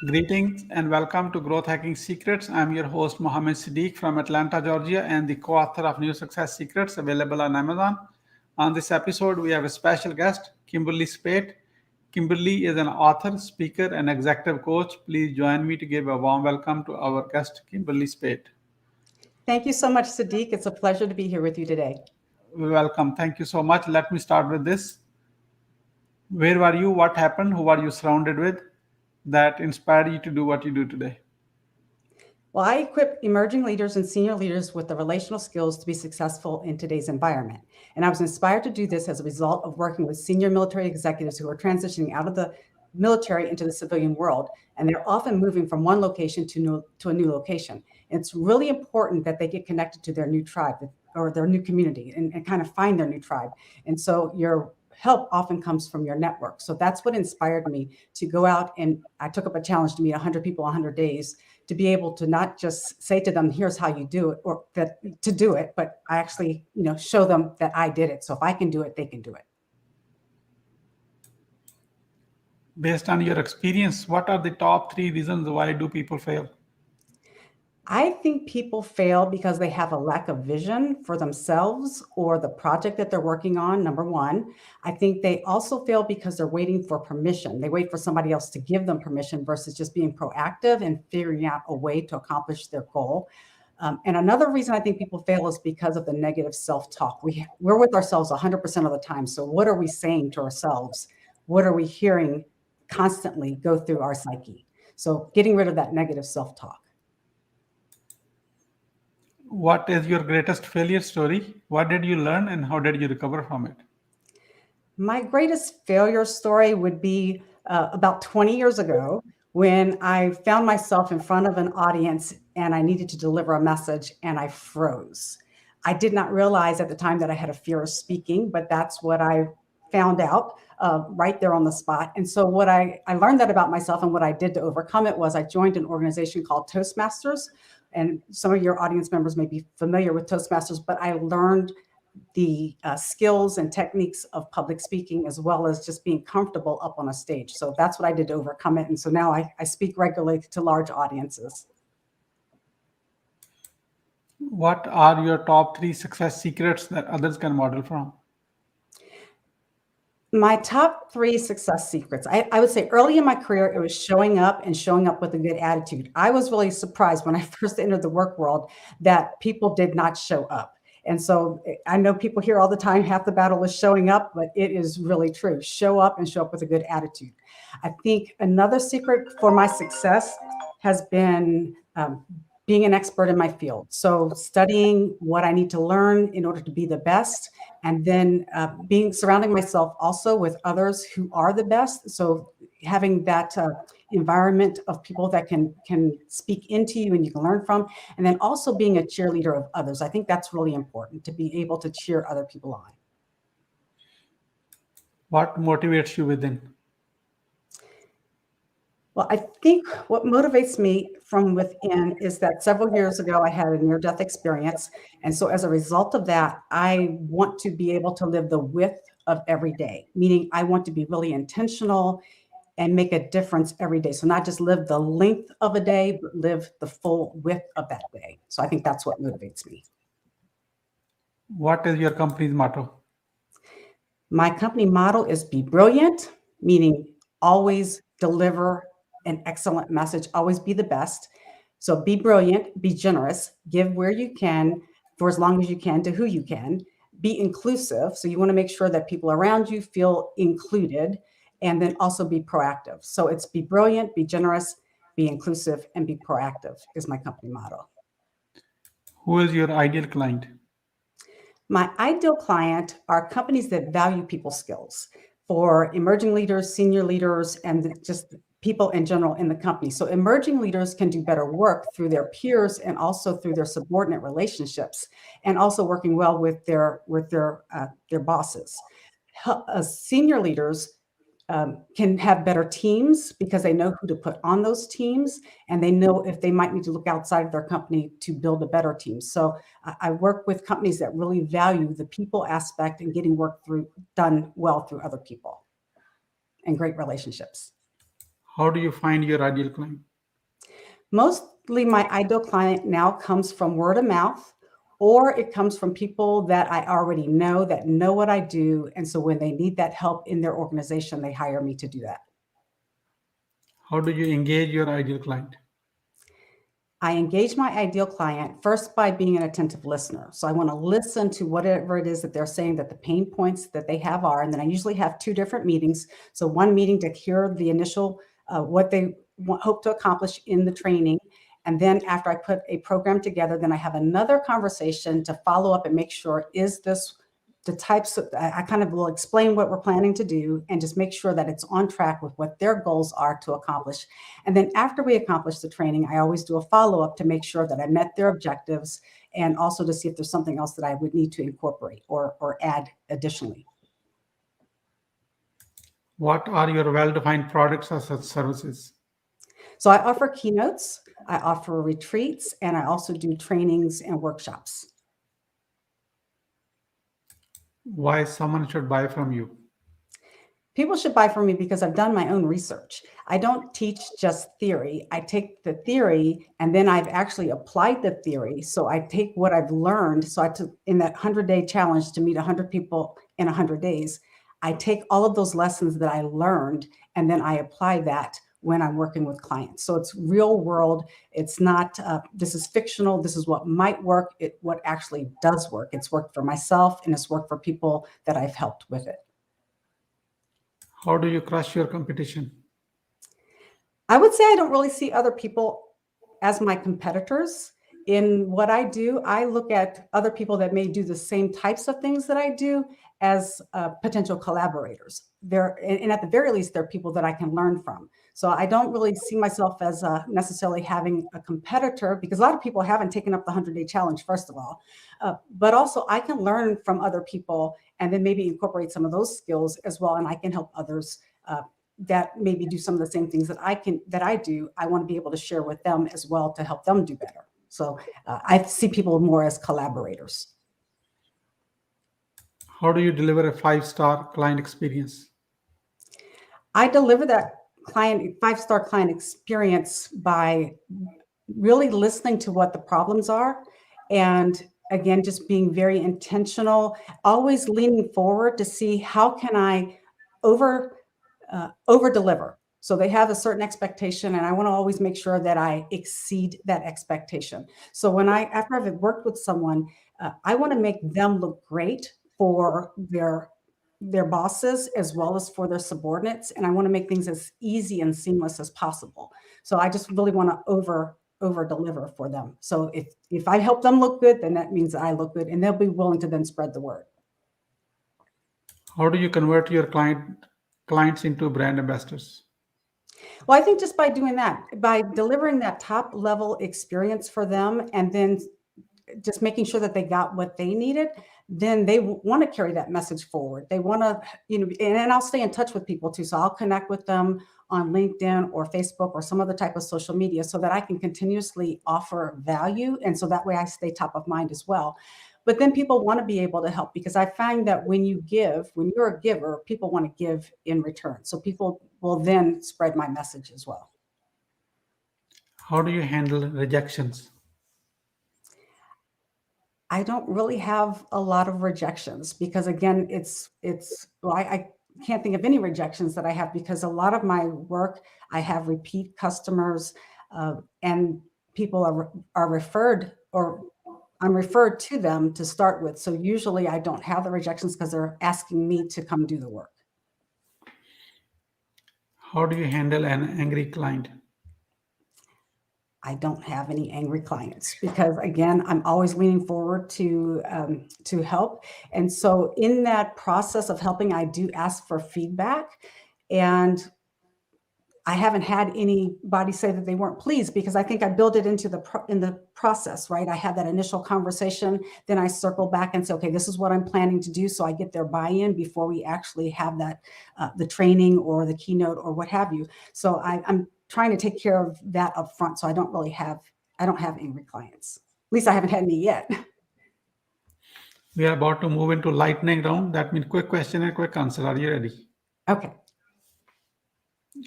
Greetings and welcome to Growth Hacking Secrets. I'm your host Mohammed Siddique from Atlanta, Georgia, and the co-author of New Success Secrets available on Amazon. On this episode, we have a special guest, Kymberli Speight. Kymberli is an author, speaker, and executive coach. Please join me to give a warm welcome to our guest, Kymberli Speight. Thank you so much, Siddique. It's a pleasure to be here with you today. Welcome. Thank you so much. Let me start with this. Where were you? What happened? Who are you surrounded with that inspired you to do what you do today? Well, I equip emerging leaders and senior leaders with the relational skills to be successful in today's environment. And I was inspired to do this as a result of working with senior military executives who are transitioning out of the military into the civilian world. And they're often moving from one location to a new location. And it's really important that they get connected to their new tribe or their new community and kind of find their new tribe. And so your help often comes from your network. So that's what inspired me to go out, and I took up a challenge to meet 100 people 100 days to be able to not just say to them, here's how you do it, or that to do it, but I actually, show them that I did it. So if I can do it, they can do it. Based on your experience, what are the top 3 reasons why do people fail? I think people fail because they have a lack of vision for themselves or the project that they're working on, number one. I think they also fail because they're waiting for permission. They wait for somebody else to give them permission versus just being proactive and figuring out a way to accomplish their goal. And another reason I think people fail is because of the negative self-talk. We're with ourselves 100% of the time. So what are we saying to ourselves? What are we hearing constantly go through our psyche? So getting rid of that negative self-talk. What is your greatest failure story? What did you learn and how did you recover from it? My greatest failure story would be about 20 years ago when I found myself in front of an audience and I needed to deliver a message and I froze. I did not realize at the time that I had a fear of speaking, but that's what I found out right there on the spot. And so what I learned that about myself, and what I did to overcome it was I joined an organization called Toastmasters. And some of your audience members may be familiar with Toastmasters, but I learned the skills and techniques of public speaking, as well as just being comfortable up on a stage. So that's what I did to overcome it. And so now I speak regularly to large audiences. What are your top 3 success secrets that others can model from? My top 3 success secrets, I would say early in my career, it was showing up and showing up with a good attitude. I was really surprised when I first entered the work world that people did not show up. And so I know people hear all the time, half the battle is showing up, but it is really true. Show up and show up with a good attitude. I think another secret for my success has been being an expert in my field. So studying what I need to learn in order to be the best, and then surrounding myself also with others who are the best. So having that environment of people that can speak into you and you can learn from, and then also being a cheerleader of others. I think that's really important, to be able to cheer other people on. What motivates you within? Well, I think what motivates me from within is that several years ago, I had a near-death experience. And so as a result of that, I want to be able to live the width of every day, meaning I want to be really intentional and make a difference every day. So not just live the length of a day, but live the full width of that day. So I think that's what motivates me. What is your company's motto? My company motto is be brilliant, meaning always deliver an excellent message, always be the best. So be brilliant, be generous, give where you can for as long as you can to who you can. Be inclusive. So you want to make sure that people around you feel included, and then also be proactive. So it's be brilliant, be generous, be inclusive, and be proactive is my company motto. Who is your ideal client? My ideal client are companies that value people skills for emerging leaders, senior leaders, and just people in general in the company. So emerging leaders can do better work through their peers and also through their subordinate relationships, and also working well with their bosses. Senior leaders can have better teams because they know who to put on those teams, and they know if they might need to look outside of their company to build a better team. So I work with companies that really value the people aspect and getting work done well through other people and great relationships. How do you find your ideal client? Mostly my ideal client now comes from word of mouth, or it comes from people that I already know that know what I do. And so when they need that help in their organization, they hire me to do that. How do you engage your ideal client? I engage my ideal client first by being an attentive listener. So I want to listen to whatever it is that they're saying that the pain points that they have are. And then I usually have two different meetings. So one meeting to hear the initial, what they hope to accomplish in the training. And then after I put a program together, then I have another conversation to follow up and make sure, is this the types of, I kind of will explain what we're planning to do and just make sure that it's on track with what their goals are to accomplish. And then after we accomplish the training, I always do a follow-up to make sure that I met their objectives and also to see if there's something else that I would need to incorporate or add additionally. What are your well-defined products or services? So I offer keynotes, I offer retreats, and I also do trainings and workshops. Why someone should buy from you? People should buy from me because I've done my own research. I don't teach just theory. I take the theory and then I've actually applied the theory. So I take what I've learned. So I took in that 100-day challenge to meet 100 people in 100 days. I take all of those lessons that I learned and then I apply that when I'm working with clients. So it's real world. It's not, this is fictional. This is what might work. What actually does work. It's worked for myself and it's worked for people that I've helped with it. How do you crush your competition? I would say I don't really see other people as my competitors. In what I do, I look at other people that may do the same types of things that I do as potential collaborators. And at the very least, they're people that I can learn from. So I don't really see myself as necessarily having a competitor because a lot of people haven't taken up the 100-day challenge, first of all. But also I can learn from other people and then maybe incorporate some of those skills as well. And I can help others that maybe do some of the same things that I do. I want to be able to share with them as well to help them do better. So I see people more as collaborators. How do you deliver a 5-star client experience? I deliver that 5-star client experience by really listening to what the problems are. And again, just being very intentional, always leaning forward to see how can I over deliver. So they have a certain expectation and I want to always make sure that I exceed that expectation. So after I've worked with someone, I want to make them look great for their bosses as well as for their subordinates. And I want to make things as easy and seamless as possible. So I just really want to over deliver for them. So if I help them look good, then that means I look good and they'll be willing to then spread the word. How do you convert your clients into brand ambassadors? Well, I think just by doing that, by delivering that top level experience for them and then just making sure that they got what they needed, then they want to carry that message forward. They want to, and I'll stay in touch with people too. So I'll connect with them on LinkedIn or Facebook or some other type of social media so that I can continuously offer value. And so that way I stay top of mind as well. But then people want to be able to help because I find that when you're a giver, people want to give in return. So people will then spread my message as well. How do you handle rejections? I don't really have a lot of rejections because again, I can't think of any rejections that I have because a lot of my work, I have repeat customers and people are referred or I'm referred to them to start with. So usually I don't have the rejections because they're asking me to come do the work. How do you handle an angry client? I don't have any angry clients because again, I'm always leaning forward to help. And so in that process of helping, I do ask for feedback and I haven't had anybody say that they weren't pleased because I think I build it into the process, right? I have that initial conversation, then I circle back and say, okay, this is what I'm planning to do. So I get their buy-in before we actually have that, the training or the keynote or what have you. So I'm trying to take care of that up front. So I don't have angry clients. At least I haven't had any yet. We are about to move into lightning round. That means quick question and quick answer. Are you ready? Okay.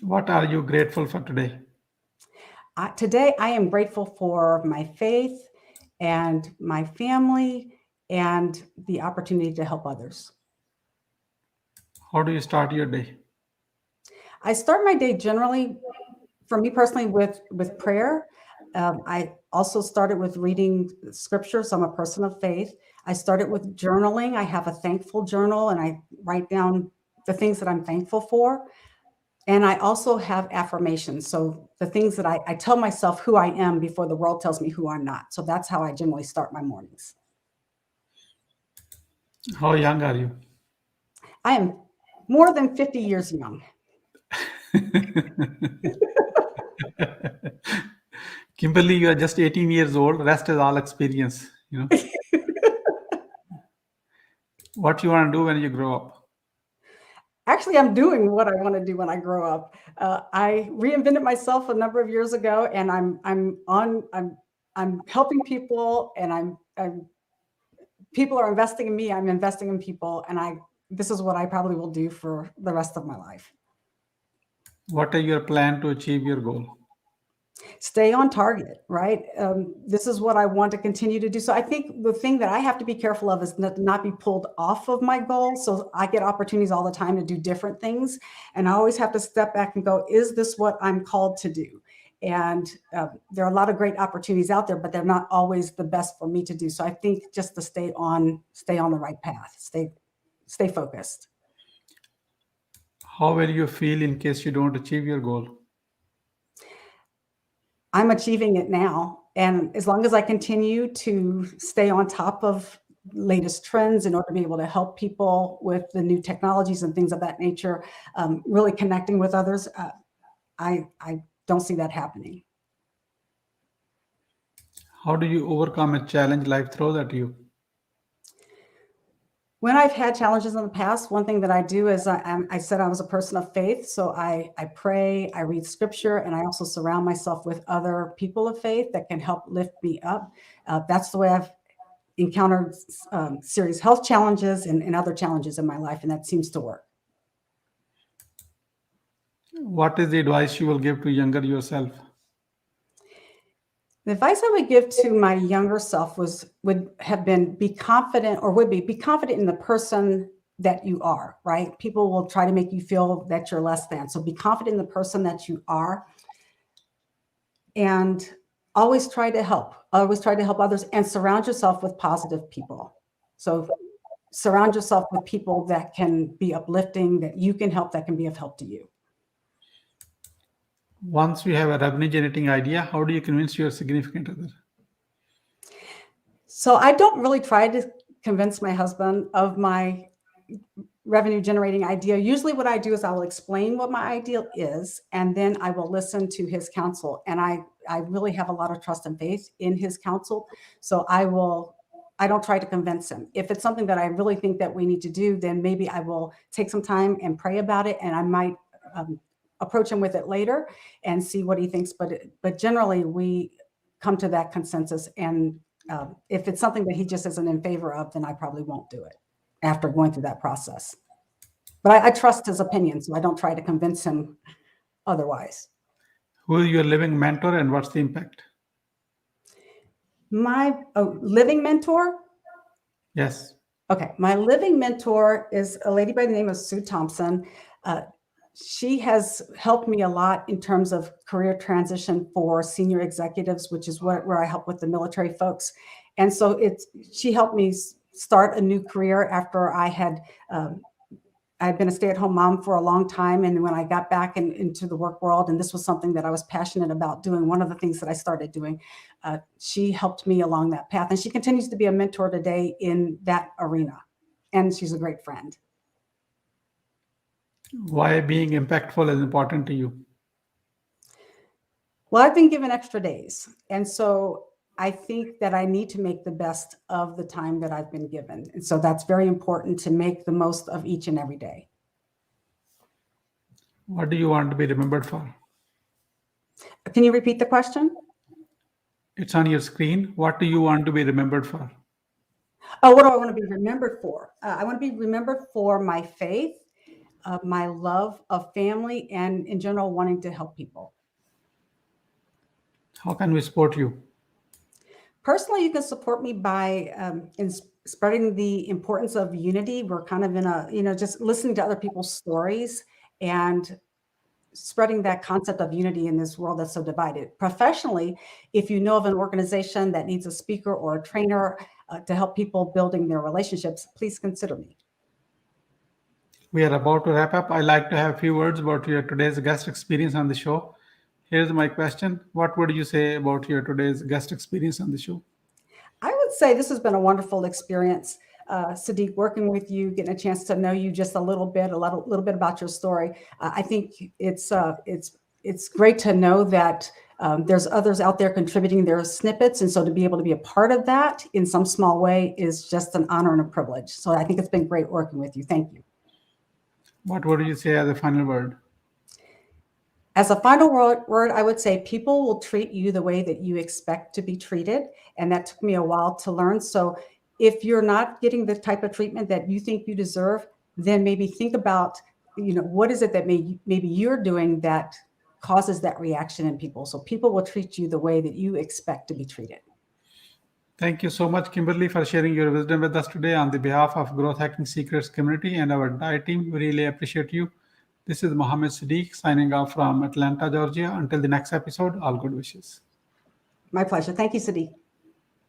What are you grateful for today? Today, I am grateful for my faith and my family and the opportunity to help others. How do you start your day? I start my day generally, for me personally, with prayer. I also started with reading scripture, so I'm a person of faith. I started with journaling. I have a thankful journal, and I write down the things that I'm thankful for. And I also have affirmations. So the things that I tell myself who I am before the world tells me who I'm not. So that's how I generally start my mornings. How young are you? I am more than 50 years young. Kimberly, you are just 18 years old. Rest is all experience. What you want to do when you grow up? Actually, I'm doing what I want to do when I grow up. I reinvented myself a number of years ago, and I'm helping people, and people are investing in me. I'm investing in people, and this is what I probably will do for the rest of my life. What are your plan to achieve your goal? Stay on target, right? This is what I want to continue to do. So I think the thing that I have to be careful of is not be pulled off of my goal. So I get opportunities all the time to do different things. And I always have to step back and go, is this what I'm called to do? And there are a lot of great opportunities out there, but they're not always the best for me to do. So I think just to stay on the right path, stay focused. How will you feel in case you don't achieve your goal? I'm achieving it now. And as long as I continue to stay on top of latest trends in order to be able to help people with the new technologies and things of that nature, really connecting with others, I don't see that happening. How do you overcome a challenge life throws at you? When I've had challenges in the past, one thing that I do is I said I was a person of faith. So I pray, I read scripture, and I also surround myself with other people of faith that can help lift me up. That's the way I've encountered serious health challenges and other challenges in my life, and that seems to work. What is the advice you will give to younger yourself? The advice I would give to my younger self would have been be confident in the person that you are, right? People will try to make you feel that you're less than. So be confident in the person that you are, and always try to help. Always try to help others, and surround yourself with positive people. So surround yourself with people that can be uplifting, that you can help, that can be of help to you. Once you have a revenue generating idea, how do you convince your significant other? So I don't really try to convince my husband of my revenue generating idea. Usually what I do is I will explain what my idea is, and then I will listen to his counsel. And I really have a lot of trust and faith in his counsel. So I don't try to convince him. If it's something that I really think that we need to do, then maybe I will take some time and pray about it, and I might approach him with it later and see what he thinks. But generally we come to that consensus. And if it's something that he just isn't in favor of, then I probably won't do it after going through that process. But I trust his opinion, so I don't try to convince him otherwise. Who is your living mentor and what's the impact? My living mentor? Yes. Okay, my living mentor is a lady by the name of Sue Thompson. She has helped me a lot in terms of career transition for senior executives, which is where I help with the military folks. And so she helped me start a new career after I'd been a stay-at-home mom for a long time. And when I got back into the work world, and this was something that I was passionate about doing, one of the things that I started doing, she helped me along that path. And she continues to be a mentor today in that arena. And she's a great friend. Why being impactful is important to you? Well, I've been given extra days. And so I think that I need to make the best of the time that I've been given. And so that's very important, to make the most of each and every day. What do you want to be remembered for? Can you repeat the question? It's on your screen. What do you want to be remembered for? Oh, what do I want to be remembered for? I want to be remembered for my faith, my love of family and in general wanting to help people. How can we support you? Personally, you can support me by spreading the importance of unity. We're kind of in a, just listening to other people's stories and spreading that concept of unity in this world that's so divided. Professionally, if you know of an organization that needs a speaker or a trainer to help people building their relationships, please consider me. We are about to wrap up. I'd like to have a few words about your today's guest experience on the show. Here's my question. What would you say about your today's guest experience on the show? I would say this has been a wonderful experience, Siddique, working with you, getting a chance to know you just a little bit about your story. I think it's great to know that there's others out there contributing their snippets, and so to be able to be a part of that in some small way is just an honor and a privilege. So I think it's been great working with you. Thank you. What would you say as a final word? As a final word, I would say people will treat you the way that you expect to be treated. And that took me a while to learn. So if you're not getting the type of treatment that you think you deserve, then maybe think about, what is it that maybe you're doing that causes that reaction in people. So people will treat you the way that you expect to be treated. Thank you so much, Kymberli, for sharing your wisdom with us today on the behalf of Growth Hacking Secrets community and our entire team. We really appreciate you. This is Mohammed Siddique signing off from Atlanta, Georgia. Until the next episode, all good wishes. My pleasure. Thank you, Siddique.